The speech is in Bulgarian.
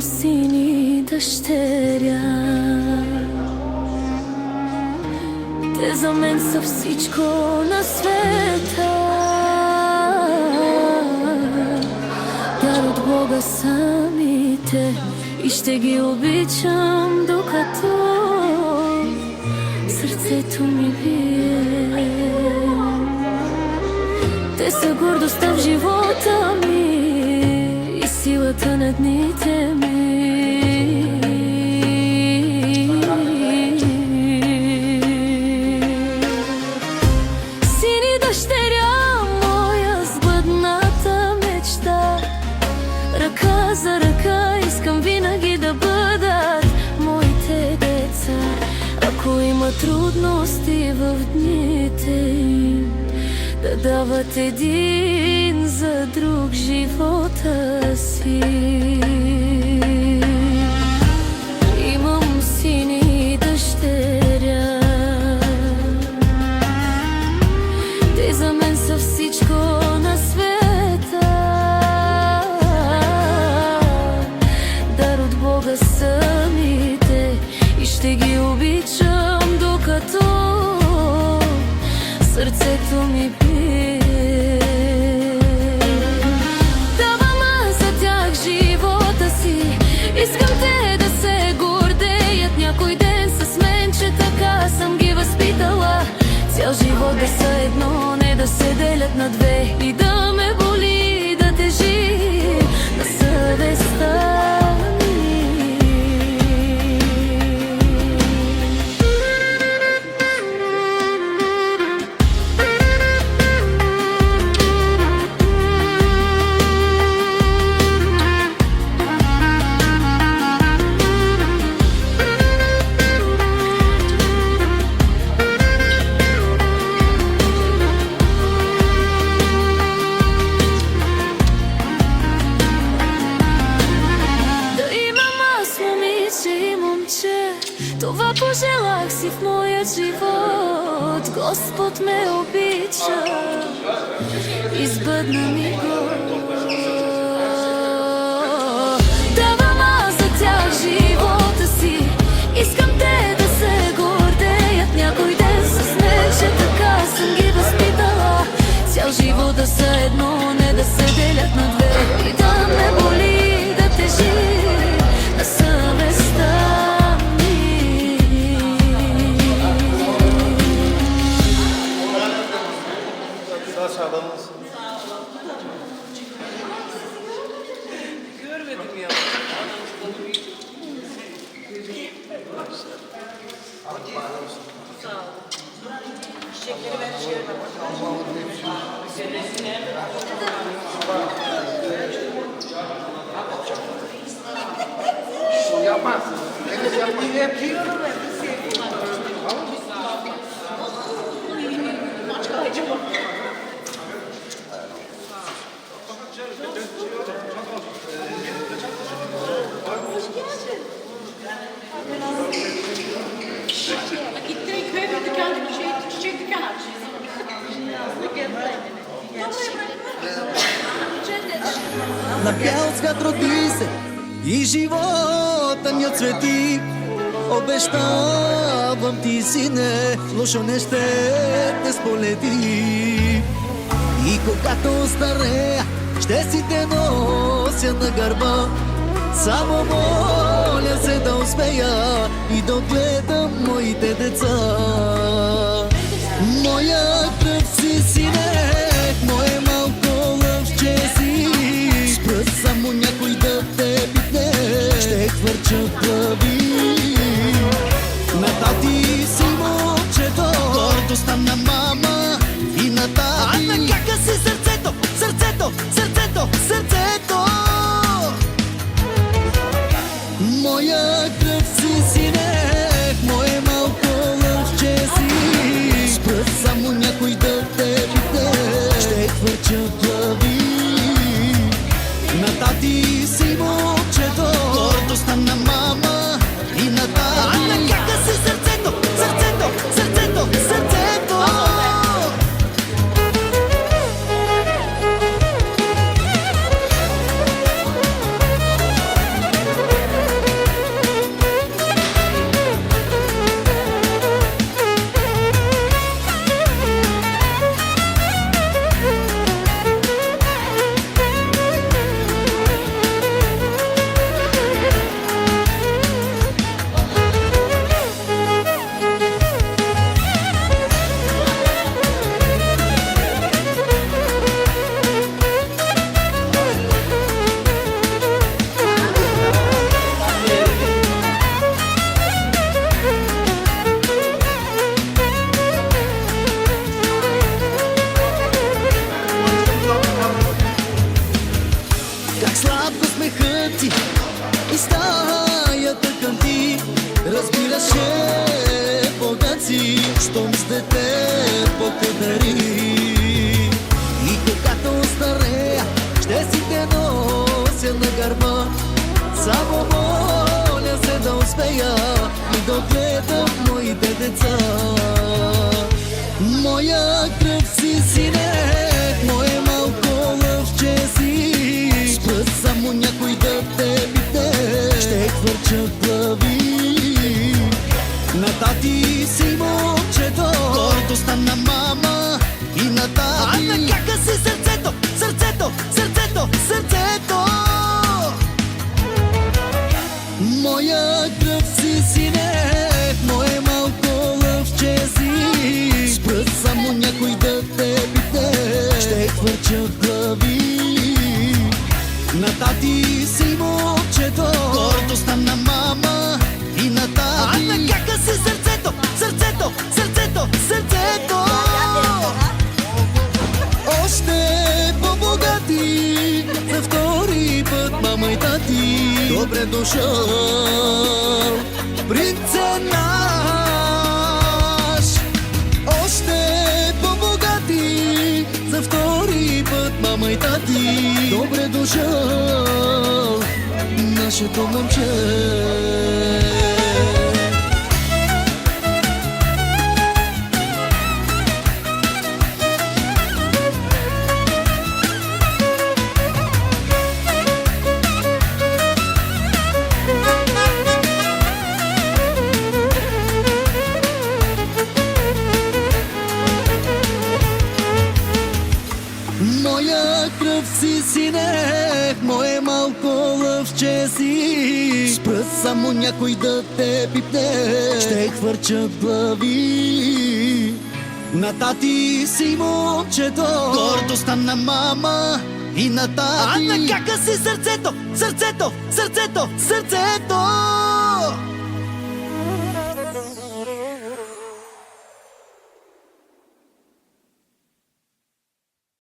сини дъщеря. Те за мен са всичко на света. Дар от Бога самите и ще ги обичам, докато сърцето ми бие. Те са гордостта в живота ми и силата на дните ми. Сини дъщеря, моя сбъдната мечта. Ръка за ръка искам винаги да бъдат моите деца. Ако има трудности в дните им, да дават един за друг живота си. Имам сини дъщеря. Те за мен са всичко на света. Дар от Бога самите и ще ги обичам, докато сърцето ми бие. Давам за тях живота си. Искам те да се гордеят някой ден с мен, че така съм ги възпитала. Цял живот да са едно, не да се делят на две и да ме боли, да тежи на съвестта. Това пожелах си в моя живот. Господ ме обича, избъдна ми го. Давам аз за тях живота си. Искам те да се гордеят някой ден с мен, че така съм ги възпитала. Цял живот да са едно, не да се делят на две и да ме боли, да тежи на съвестта. Görmedim ya. Sağ ol. Çiçekleri ben çıkarım. Yapmaz. Yapıyorum ben. Gittin köye bir dükkan, çiçek dükkan aç. На бял цвят роди се и живота ни отцвети. Обещавам ти, сине, лошо не ще те сполети. И когато старея, ще си те нося на гърба. Само моля се да успея и да отгледам моите деца. Моя кръв си, сине, мое малко лъвче си. Спра само някой да те питне, ще хвърча глави. На тати си момчето, гордостта на мама и на тати. А на кака си сърцето, сърцето, сърцето, сърцето. Моя кръв си, сине, мое малко лъвче си. Спра само някой да те питне, ще хвърча глави. На тати си момчето, гордостта на мама и на тати. А на кака си сърцето, сърцето, сърцето, сърцето. децата, моите деца. Моя кръв си, сине, мое малко лъвче си. Спрат само някой да те бите, ще хвърчат глави. На тати си момчето, гордостта на мама и на тати. А на кака си сърцето, сърцето, сърцето, сърцето. Моя кръв си, сине, мое малко лъвче си. Спрат само някой да те бите, ще хвърчат глави. На тати си момчето, гордостта на мама и на тати. А на кака си сърцето, сърцето, сърцето, сърцето. Още по-богати, за втори път мама и тати. Добре дошъл, принце наш. Още по-богати, за втори път мама и тати. Добре дошъл, нашето момче. Моя кръв си, сине, мое малко лъвче си. Спрат само някой да те пипне, ще хвърчат глави. На тати си момчето, гордостта на мама и на тати. А на кака си сърцето, сърцето, сърцето, сърцето.